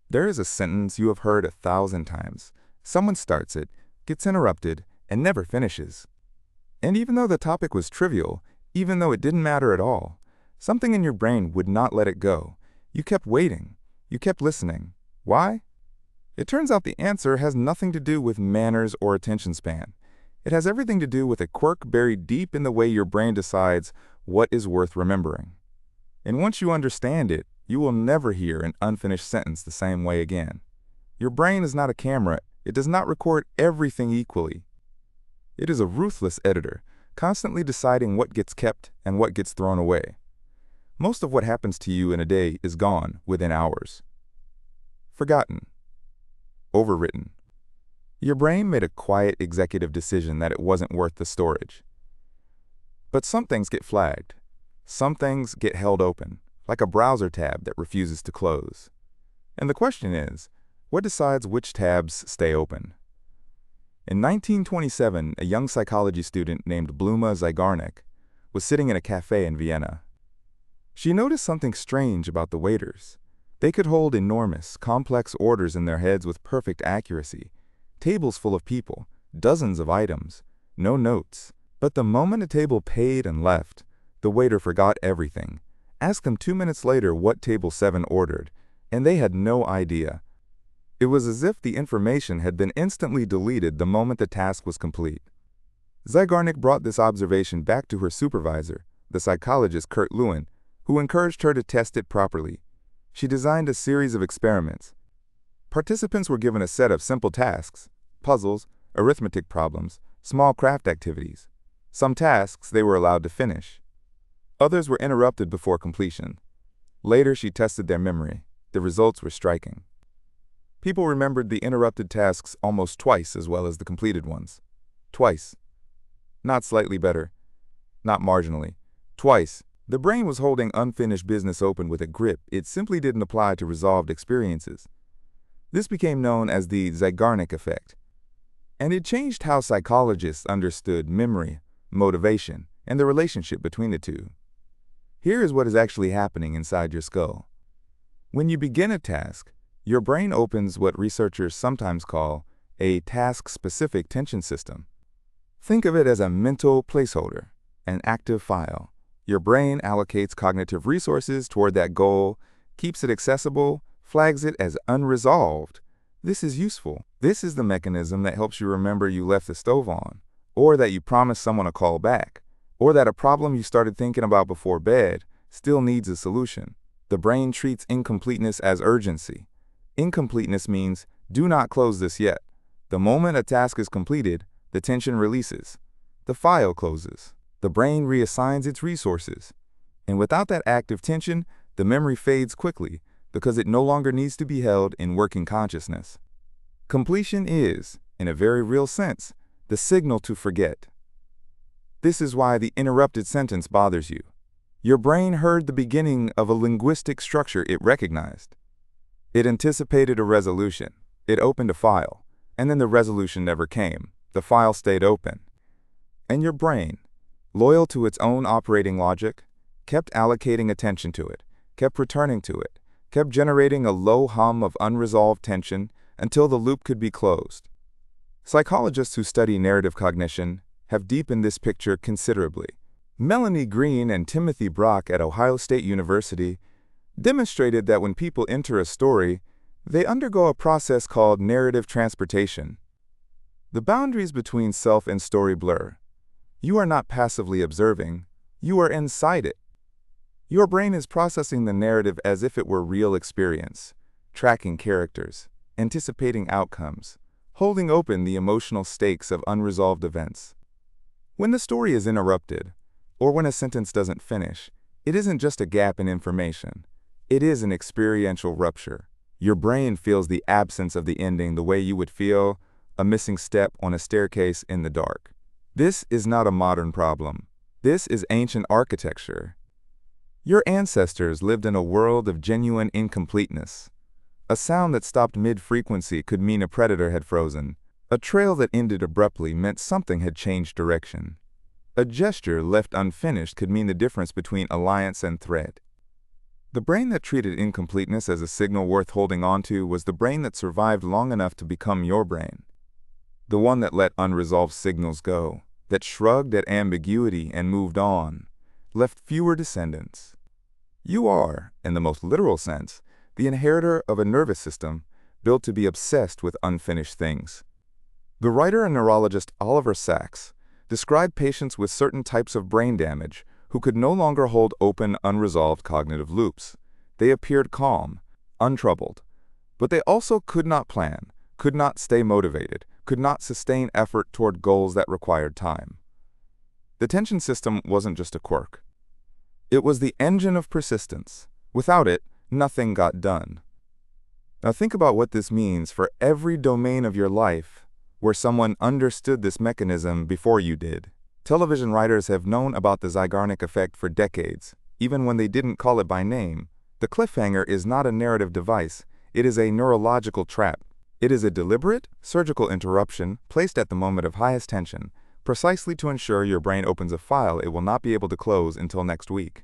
There is a sentence you have heard 1,000 times. Someone starts it, gets interrupted, and never finishes. And even though the topic was trivial, even though it didn't matter at all, something in your brain would not let it go. You kept waiting. You kept listening. Why? It turns out the answer has nothing to do with manners or attention span. It has everything to do with a quirk buried deep in the way your brain decides what is worth remembering. And once you understand it, you will never hear an unfinished sentence the same way again. Your brain is not a camera. It does not record everything equally. It is a ruthless editor, constantly deciding what gets kept and what gets thrown away. Most of what happens to you in a day is gone within hours. Forgotten. Overwritten. Your brain made a quiet executive decision that it wasn't worth the storage. But some things get flagged. Some things get held open, like a browser tab that refuses to close. And the question is, what decides which tabs stay open? In 1927, a young psychology student named Bluma Zeigarnik was sitting in a cafe in Vienna. She noticed something strange about the waiters. They could hold enormous, complex orders in their heads with perfect accuracy, tables full of people, dozens of items, no notes. But the moment a table paid and left, the waiter forgot everything, asked them 2 minutes later what table 7 ordered, and they had no idea. It was as if the information had been instantly deleted the moment the task was complete. Zeigarnik brought this observation back to her supervisor, the psychologist Kurt Lewin, who encouraged her to test it properly. She designed a series of experiments. Participants were given a set of simple tasks, puzzles, arithmetic problems, small craft activities. Some tasks they were allowed to finish. Others were interrupted before completion. Later, she tested their memory. The results were striking. People remembered the interrupted tasks almost twice as well as the completed ones. Twice. Not slightly better. Not marginally. Twice. The brain was holding unfinished business open with a grip it simply didn't apply to resolved experiences. This became known as the Zeigarnik effect. And it changed how psychologists understood memory, motivation, and the relationship between the two. Here is what is actually happening inside your skull. When you begin a task, your brain opens what researchers sometimes call a task-specific tension system. Think of it as a mental placeholder, an active file. Your brain allocates cognitive resources toward that goal, keeps it accessible, flags it as unresolved. This is useful. This is the mechanism that helps you remember you left the stove on, or that you promised someone a call back, or that a problem you started thinking about before bed still needs a solution. The brain treats incompleteness as urgency. Incompleteness means, do not close this yet. The moment a task is completed, the tension releases. The file closes. The brain reassigns its resources. And without that active tension, the memory fades quickly because it no longer needs to be held in working consciousness. Completion is, in a very real sense, the signal to forget. This is why the interrupted sentence bothers you. Your brain heard the beginning of a linguistic structure it recognized. It anticipated a resolution. It opened a file, and then the resolution never came. The file stayed open. And your brain, loyal to its own operating logic, kept allocating attention to it, kept returning to it, kept generating a low hum of unresolved tension until the loop could be closed. Psychologists who study narrative cognition have deepened this picture considerably. Melanie Green and Timothy Brock at Ohio State University demonstrated that when people enter a story, they undergo a process called narrative transportation. The boundaries between self and story blur. You are not passively observing, you are inside it. Your brain is processing the narrative as if it were real experience, tracking characters, anticipating outcomes, holding open the emotional stakes of unresolved events. When the story is interrupted, or when a sentence doesn't finish, it isn't just a gap in information. It is an experiential rupture. Your brain feels the absence of the ending the way you would feel a missing step on a staircase in the dark. This is not a modern problem. This is ancient architecture. Your ancestors lived in a world of genuine incompleteness. A sound that stopped mid-frequency could mean a predator had frozen. A trail that ended abruptly meant something had changed direction. A gesture left unfinished could mean the difference between alliance and threat. The brain that treated incompleteness as a signal worth holding on to was the brain that survived long enough to become your brain. The one that let unresolved signals go, that shrugged at ambiguity and moved on, left fewer descendants. You are, in the most literal sense, the inheritor of a nervous system built to be obsessed with unfinished things. The writer and neurologist Oliver Sacks described patients with certain types of brain damage who could no longer hold open, unresolved cognitive loops. They appeared calm, untroubled, but they also could not plan, could not stay motivated, could not sustain effort toward goals that required time. The tension system wasn't just a quirk. It was the engine of persistence. Without it, nothing got done. Now think about what this means for every domain of your life where someone understood this mechanism before you did. Television writers have known about the Zeigarnik effect for decades, even when they didn't call it by name. The cliffhanger is not a narrative device, it is a neurological trap. It is a deliberate, surgical interruption placed at the moment of highest tension, precisely to ensure your brain opens a file it will not be able to close until next week.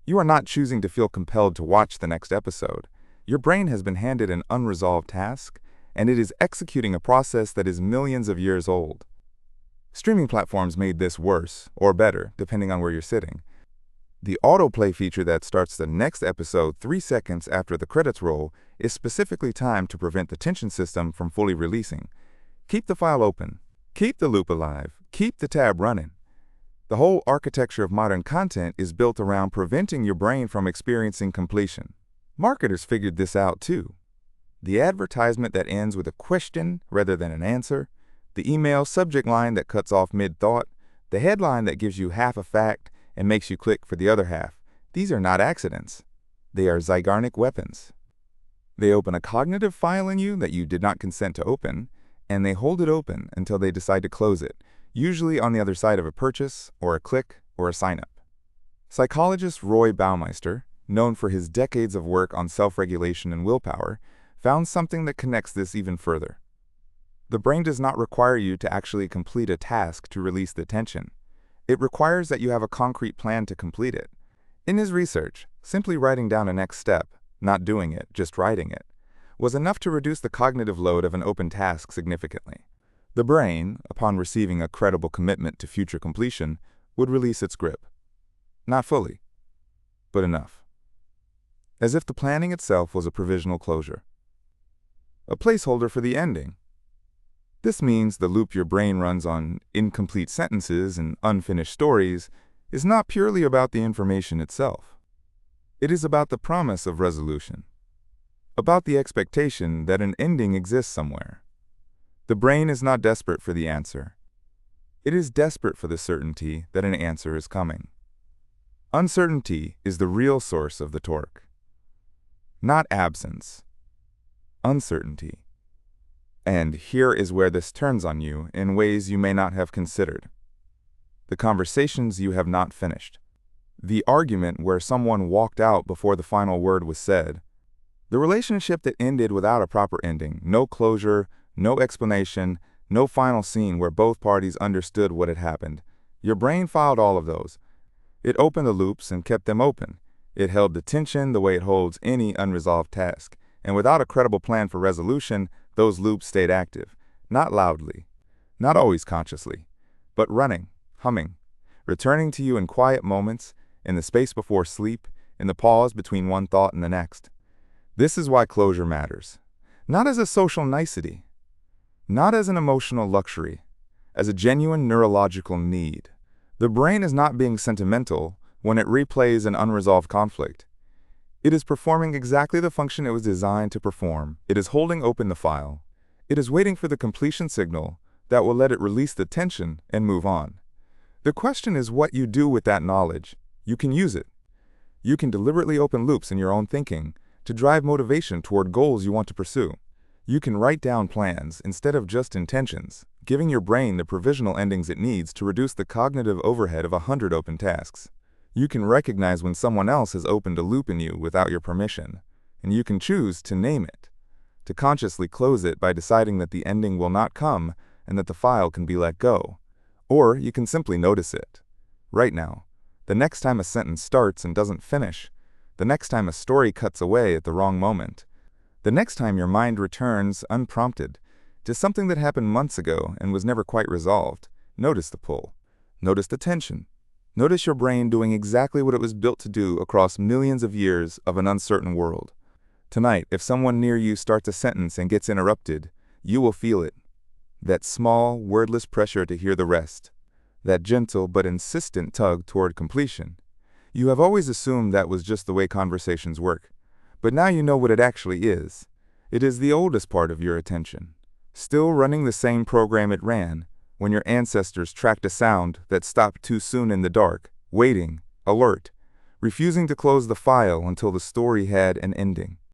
You are not choosing to feel compelled to watch the next episode. Your brain has been handed an unresolved task, and it is executing a process that is millions of years old. Streaming platforms made this worse, or better, depending on where you're sitting. The autoplay feature that starts the next episode 3 seconds after the credits roll is specifically timed to prevent the tension system from fully releasing. Keep the file open. Keep the loop alive. Keep the tab running. The whole architecture of modern content is built around preventing your brain from experiencing completion. Marketers figured this out too. The advertisement that ends with a question rather than an answer, the email subject line that cuts off mid-thought, the headline that gives you half a fact and makes you click for the other half. These are not accidents. They are Zeigarnik weapons. They open a cognitive file in you that you did not consent to open, and they hold it open until they decide to close it, usually on the other side of a purchase, or a click, or a sign-up. Psychologist Roy Baumeister, known for his decades of work on self-regulation and willpower, found something that connects this even further. The brain does not require you to actually complete a task to release the tension. It requires that you have a concrete plan to complete it. In his research, simply writing down a next step, not doing it, just writing it, was enough to reduce the cognitive load of an open task significantly. The brain, upon receiving a credible commitment to future completion, would release its grip. Not fully, but enough. As if the planning itself was a provisional closure. A placeholder for the ending. This means the loop your brain runs on incomplete sentences and unfinished stories is not purely about the information itself. It is about the promise of resolution, about the expectation that an ending exists somewhere. The brain is not desperate for the answer. It is desperate for the certainty that an answer is coming. Uncertainty is the real source of the torque. Not absence. Uncertainty. And here is where this turns on you in ways you may not have considered. The conversations you have not finished. The argument where someone walked out before the final word was said. The relationship that ended without a proper ending, no closure, no explanation, no final scene where both parties understood what had happened. Your brain filed all of those. It opened the loops and kept them open. It held the tension the way it holds any unresolved task. And without a credible plan for resolution, those loops stayed active, not loudly, not always consciously, but running, humming, returning to you in quiet moments, in the space before sleep, in the pause between one thought and the next. This is why closure matters. Not as a social nicety, not as an emotional luxury, as a genuine neurological need. The brain is not being sentimental when it replays an unresolved conflict. It is performing exactly the function it was designed to perform. It is holding open the file. It is waiting for the completion signal that will let it release the tension and move on. The question is what you do with that knowledge. You can use it. You can deliberately open loops in your own thinking to drive motivation toward goals you want to pursue. You can write down plans instead of just intentions, giving your brain the provisional endings it needs to reduce the cognitive overhead of 100 open tasks. You can recognize when someone else has opened a loop in you without your permission, and you can choose to name it, to consciously close it by deciding that the ending will not come and that the file can be let go. Or you can simply notice it. Right now, the next time a sentence starts and doesn't finish, the next time a story cuts away at the wrong moment, the next time your mind returns unprompted to something that happened months ago and was never quite resolved. Notice the pull. Notice the tension. Notice your brain doing exactly what it was built to do across millions of years of an uncertain world. Tonight, if someone near you starts a sentence and gets interrupted, you will feel it. That small, wordless pressure to hear the rest. That gentle but insistent tug toward completion. You have always assumed that was just the way conversations work, but now you know what it actually is. It is the oldest part of your attention, still running the same program it ran when your ancestors tracked a sound that stopped too soon in the dark, waiting, alert, refusing to close the file until the story had an ending.